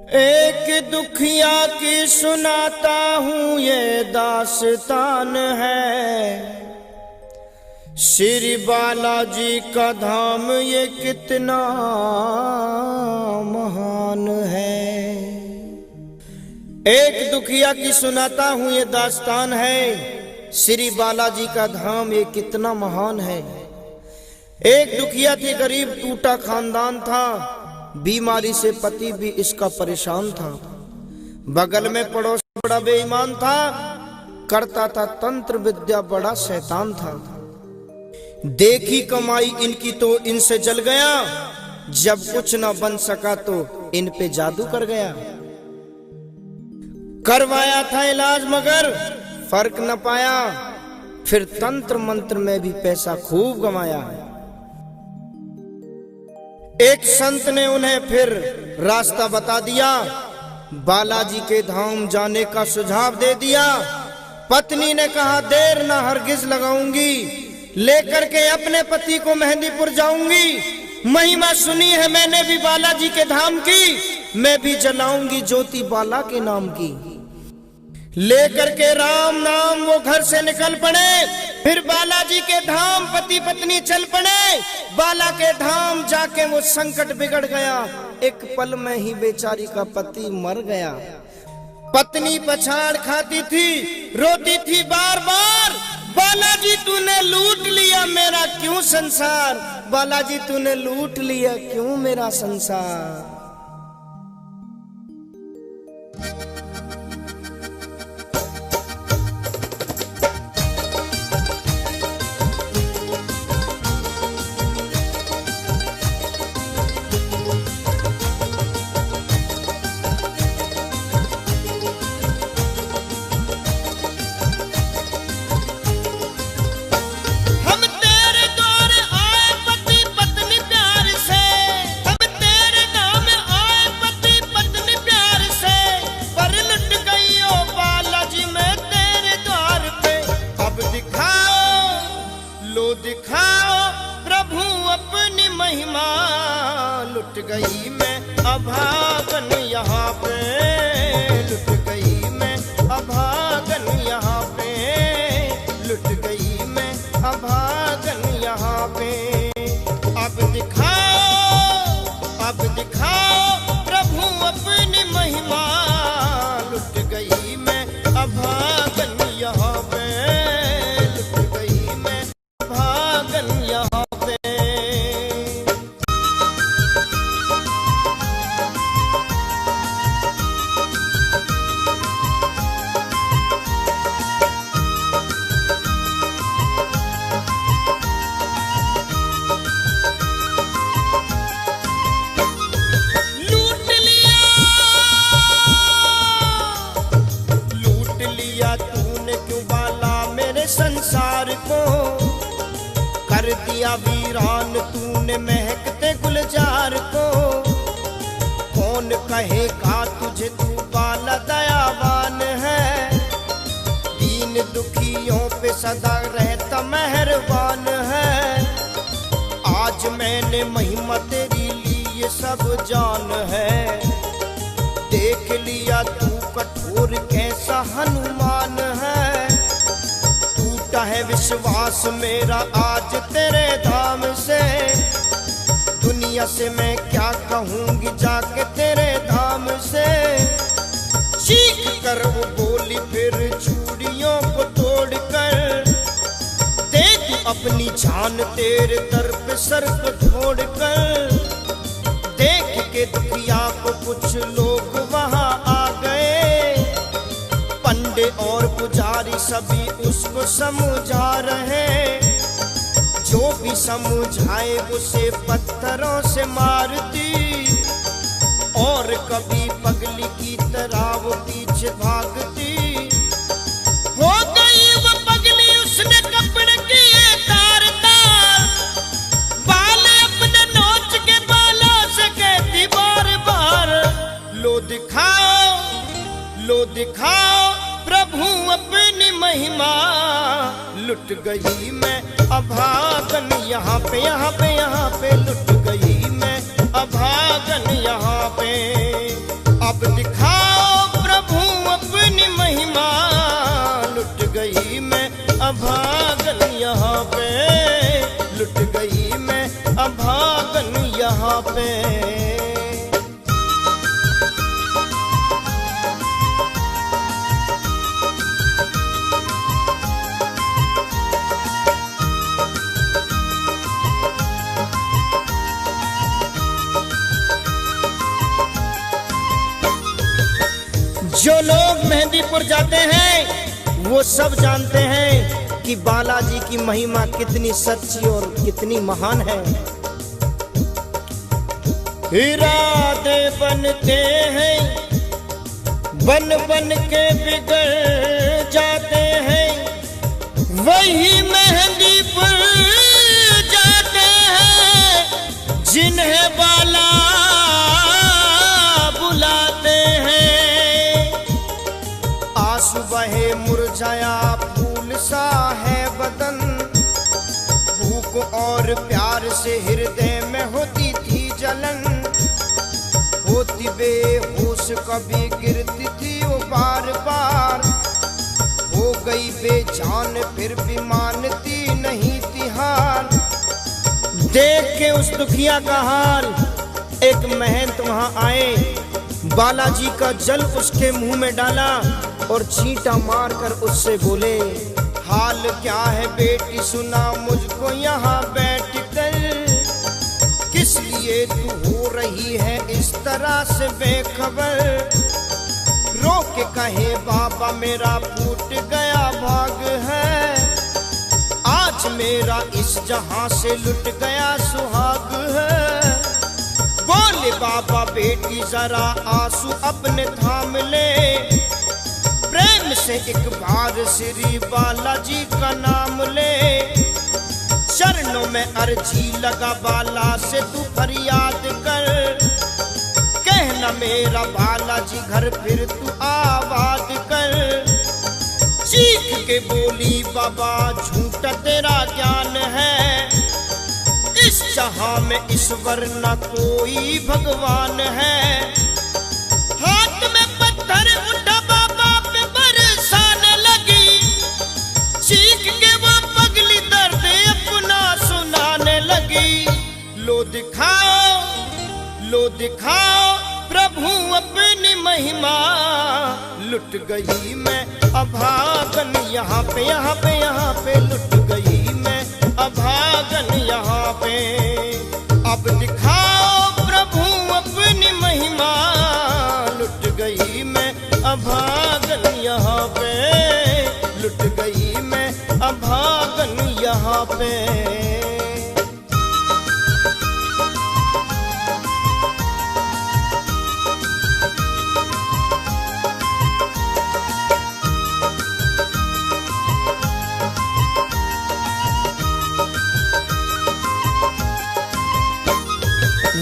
एक दुखिया की सुनाता हूँ ये दास्तान है। श्री बालाजी का धाम ये कितना महान है। एक दुखिया की सुनाता हूँ ये दास्तान है। श्री बालाजी का धाम ये कितना महान है। एक दुखिया थी, गरीब टूटा खानदान था। बीमारी से पति भी इसका परेशान था। बगल में पड़ोस बड़ा बेईमान था, करता था तंत्र विद्या, बड़ा शैतान था। देखी कमाई इनकी तो इनसे जल गया, जब कुछ न बन सका तो इन पे जादू कर गया। करवाया था इलाज मगर फर्क न पाया, फिर तंत्र मंत्र में भी पैसा खूब कमाया। एक संत ने उन्हें फिर रास्ता बता दिया, बालाजी के धाम जाने का सुझाव दे दिया। पत्नी ने कहा देर ना हरगिज लगाऊंगी, लेकर के अपने पति को मेहंदीपुर जाऊंगी। महिमा सुनी है मैंने भी बालाजी के धाम की, मैं भी जलाऊंगी ज्योति बाला के नाम की। लेकर के राम नाम वो घर से निकल पड़े, फिर बालाजी के धाम पति पत्नी चल पड़े। बाला के धाम जाके वो संकट बिगड़ गया, एक पल में ही बेचारी का पति मर गया। पत्नी पछाड़ खाती थी, रोती थी बार बार, बालाजी तूने लूट लिया मेरा क्यों संसार, बालाजी तूने लूट लिया क्यों मेरा संसार। दिखाओ प्रभु अपनी महिमा, लुट गई मैं अभागन यहाँ पे, लुट गई मैं अभागन यहाँ पे, लुट गई मैं अभागन यहाँ पे। अब दिखाओ प्रभु अपनी महिमा, लुट गई मैं अभागन यहाँ पे, संसार को कर दिया वीरान तूने महकते गुलजार को। कौन कहेगा तुझे तू बाला दयावान है, दीन दुखियों पे सदा रहता मेहरबान है। आज मैंने महिमा तेरी ली ये सब जान है, देख लिया तू कठोर कैसा हनुमान है। है विश्वास मेरा आज तेरे धाम से, दुनिया से मैं क्या कहूँगी जाके तेरे धाम से। चीख कर वो बोली फिर चूड़ियों को तोड़ कर, दे तू अपनी जान तेरे दर पे सर को छोड़ कर। देख के दुखिया को कुछ लोग वहाँ आ गए, पंडे और पुजारी सभी उसको समझा रहे। जो भी समझाए उसे पत्थरों से मारती, और कभी पगली की तरह वो पीछे भागती। हो गई वो पगली उसने कपड़े किए तार तार, बाल अपने नोच के बालों से कहती बार बार, लो दिखाओ प्रभु अपनी महिमा, लुट गई मैं अभागन यहाँ पे, यहाँ पे, यहाँ पे, लुट गई मैं अभागन यहाँ पे। अब दिखाओ प्रभु अपनी महिमा, लुट गई मैं अभागन यहाँ पे, लुट गई मैं अभागन यहाँ पे। जो लोग मेहंदीपुर जाते हैं वो सब जानते हैं कि बालाजी की महिमा कितनी सच्ची और कितनी महान है। इरादे बनते हैं, बन बन के बिगड़ जाते हैं, वही मेहंदीपुर जाते हैं जिन्हें बाला बुलाते हैं। आंसू बहे मुरझाया फूल सा है बदन, भूख और प्यार से हृदय में होती थी जलन, होती बेहोश कभी गिरती थी वो बार बार, हो गई बेजान फिर भी मानती नहीं थी हार। देख के उस दुखिया का हाल एक महंत वहां आए, बालाजी का जल उसके मुंह में डाला और छींटा मारकर उससे बोले, हाल क्या है बेटी सुना मुझको यहाँ बैठ कर, किस लिए तू हो रही है इस तरह से बेखबर। रो के कहे बाबा मेरा फूट गया भाग है, आज मेरा इस जहां से लुट गया सुहाग है। बोले बाबा बेटी जरा आंसू अपने थाम ले, प्रेम से एक बार श्री बालाजी का नाम ले, चरणों में अर्जी लगा बाला से तू फरियाद कर, कहना मेरा बालाजी घर फिर तू आबाद कर। चीख के बोली बाबा झूठा तेरा ज्ञान है, इस जहां में ईश्वर न कोई भगवान है। हाथ में पत्थर उठा बाबा पे बरसाने लगी, चीख के वो पगली दर्द अपना सुनाने लगी। लो दिखाओ प्रभु अपनी महिमा, लुट गई मैं अभागन यहाँ पे, यहाँ पे, यहाँ पे, लुट गई मैं अभागन यहाँ पे। अब दिखाओ प्रभु अपनी महिमा, लुट गई मैं अभागन यहाँ पे, लुट गई मैं अभागन यहाँ पे।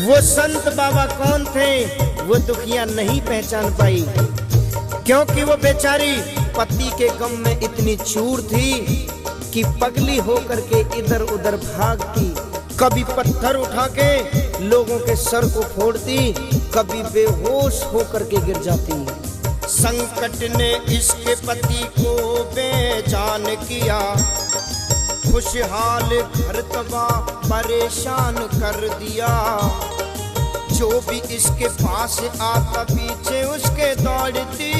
वो संत बाबा कौन थे वो दुखिया नहीं पहचान पाई, क्योंकि वो बेचारी पति के गम में इतनी चूर थी कि पगली होकर के इधर उधर भागती, कभी पत्थर उठा के लोगों के सर को फोड़ती, कभी बेहोश होकर के गिर जाती। संकट ने इसके पति को बेजान किया, खुशहाल घर तबाह परेशान कर दिया। जो भी इसके पास आता पीछे उसके दौड़ती,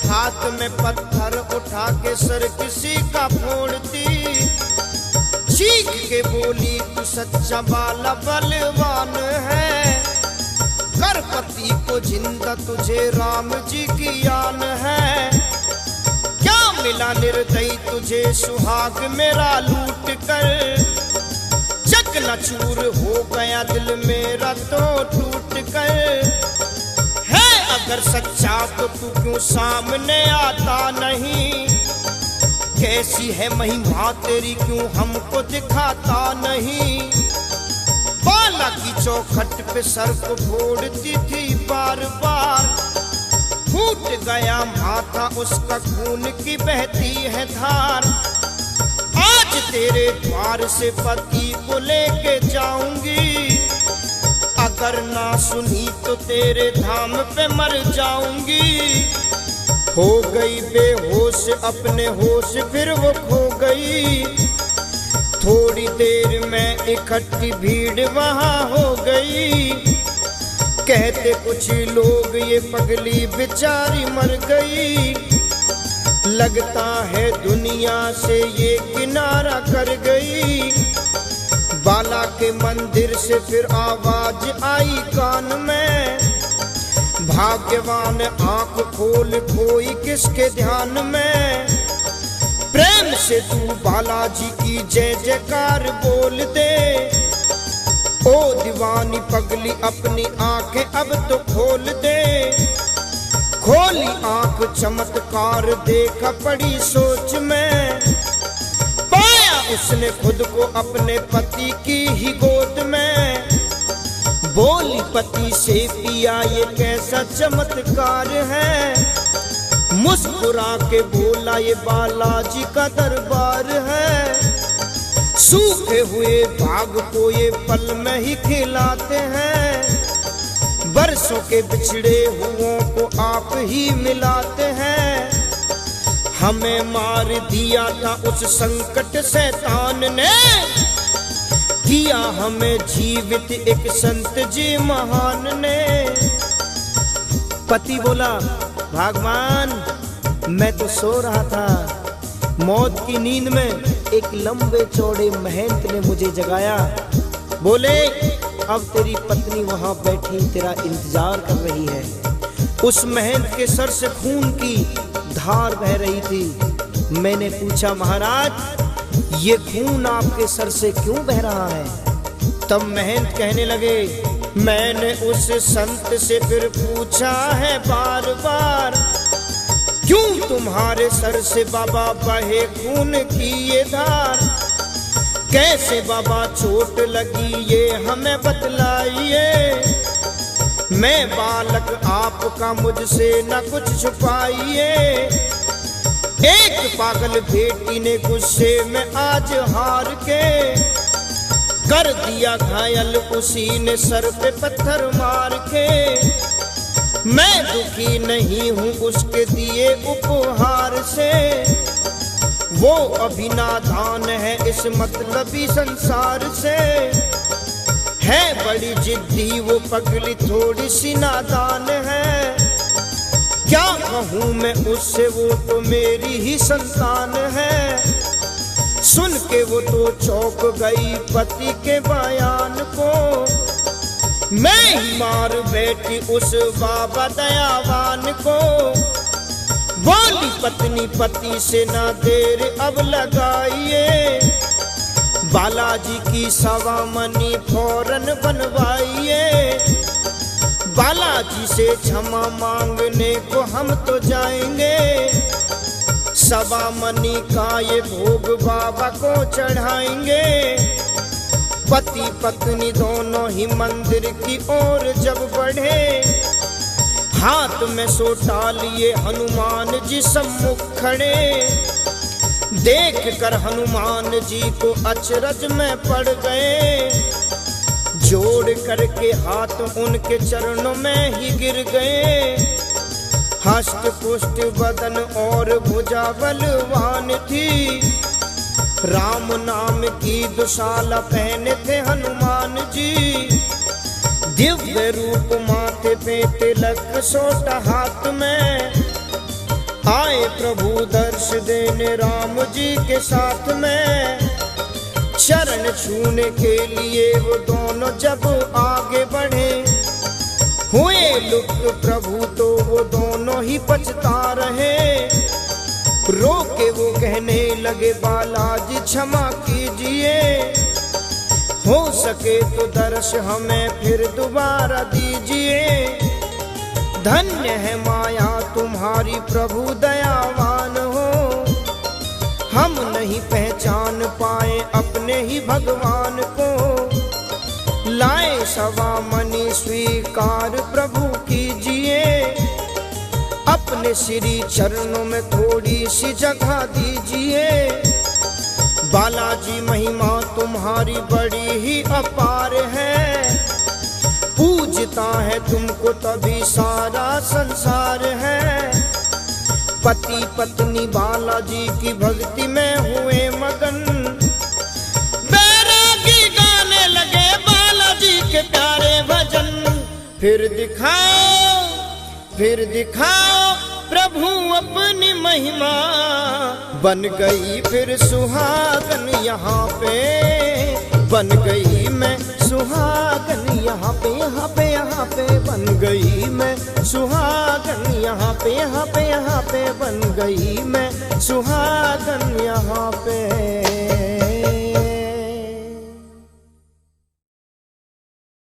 हाथ में पत्थर उठा के सर किसी का फोड़ती। चीख के बोली तू सच्चा बाला बलवान है, कर पति को जिंदा तुझे राम जी की आन है। क्या मिला निर्दयी तुझे सुहाग मेरा लूट कर, चकनाचूर हो गया दिल मेरा तो टूट कर। है अगर सच्चा तो तू क्यों सामने आता नहीं, कैसी है महिमा तेरी क्यों हमको दिखाता नहीं। बाला की चौखट पे सर को फोड़ती थी बार बार, फूट गया माथा उसका खून की बहती है धार। आज तेरे द्वार से पति को लेके जाऊंगी, अगर ना सुनी तो तेरे धाम पे मर जाऊंगी। हो गई बेहोश अपने होश फिर वो खो गई। थोड़ी देर में इकट्ठी भीड़ वहां हो गई। कहते कुछ लोग ये पगली बेचारी मर गई। लगता है दुनिया से ये किनारा कर गई। बाला के मंदिर से फिर आवाज आई कान में, भाग्यवान आंख खोल कोई किसके ध्यान में। प्रेम से तू बालाजी की जय जयकार बोल दे। ओ दीवानी पगली अपनी आंखें अब तो खोल दे। खोली आंख चमत्कार देखा पड़ी सोच में। पाया उसने खुद को अपने पति की ही गोद में। बोली पति से पिया ये कैसा चमत्कार है। मुस्कुरा के बोला ये बालाजी का दरबार है। सूखे हुए भाग को ये पल में ही खिलाते हैं। बरसों के बिछड़े हुओं को आप ही मिलाते हैं। हमें मार दिया था उस संकट शैतान ने, किया हमें जीवित एक संत जी महान ने। पति बोला भगवान मैं तो सो रहा था, मौत की नींद में एक लंबे चौड़े महंत ने मुझे जगाया। बोले अब तेरी पत्नी वहां बैठी तेरा इंतजार कर रही है। उस महंत के सर से खून की धार बह रही थी। मैंने पूछा महाराज ये खून आपके सर से क्यों बह रहा है? तब महंत कहने लगे मैंने उस संत से फिर पूछा है बार बार, क्यों तुम्हारे सर से बाबा बहे खून की ये धार? कैसे बाबा चोट लगी ये हमें बतलाइए। मैं बालक आपका मुझसे न कुछ छुपाइए। एक पागल बेटी ने गुस्से में आज हार के कर दिया घायल, उसी ने सर पे पत्थर मार के। मैं दुखी नहीं हूँ उसके दिए उपहार से, वो अभी नादान है इस मतलबी संसार से। है बड़ी जिद्दी वो पगली थोड़ी सी नादान है। क्या कहूँ मैं उससे वो तो मेरी ही संतान है। सुन के वो तो चौंक गई पति के बयान को। मैं ही मार बैठी उस बाबा दयावान को। बोली पत्नी पति से ना देर अब लगाइए। बालाजी की सवा मनी फौरन बनवाइए। बालाजी से क्षमा मांगने को हम तो जाएंगे। सवा मनी का ये भोग बाबा को चढ़ाएंगे। पति पत्नी दोनों ही मंदिर की ओर जब बढ़े, हाथ में सोटा लिए हनुमान जी सम्मुख खड़े। देख कर हनुमान जी को अचरज में पड़ गए। जोड़ करके हाथ उनके चरणों में ही गिर गए। हष्ट पुष्ट बदन और भुजा बलवान थी। राम नाम की दुशाला पहने थे हनुमान जी। दिव्य रूप माथे पे तिलक सोटा हाथ में। आए प्रभु दर्श देने राम जी के साथ में। चरण छूने के लिए वो दोनों जब आगे बढ़े, हुए लुप्त प्रभु तो वो दोनों ही पछता रहे। रोके वो कहने लगे बालाजी क्षमा कीजिए। हो सके तो दर्श हमें फिर दोबारा दीजिए। धन्य है माया तुम्हारी प्रभु दयावान हो। हम नहीं पहचान पाए अपने ही भगवान को। लाए सवा मनी स्वीकार प्रभु कीजिए। अपने श्री चरणों में थोड़ी सी जगह दीजिए। बालाजी महिमा तुम्हारी बड़ी ही अपार है। पूजता है तुमको तभी सारा संसार है। पति पत्नी बालाजी की भक्ति में हुए मगन, बैरागी गाने लगे बालाजी के प्यारे भजन। फिर दिखाओ प्रभु अपनी महिमा, बन गई फिर सुहागन यहाँ पे, बन गई मैं सुहागन यहाँ पे, यहाँ पे, यहाँ पे बन गई मैं सुहागन यहाँ पे, यहाँ पे, यहाँ पे बन गई मैं सुहागन यहाँ पे।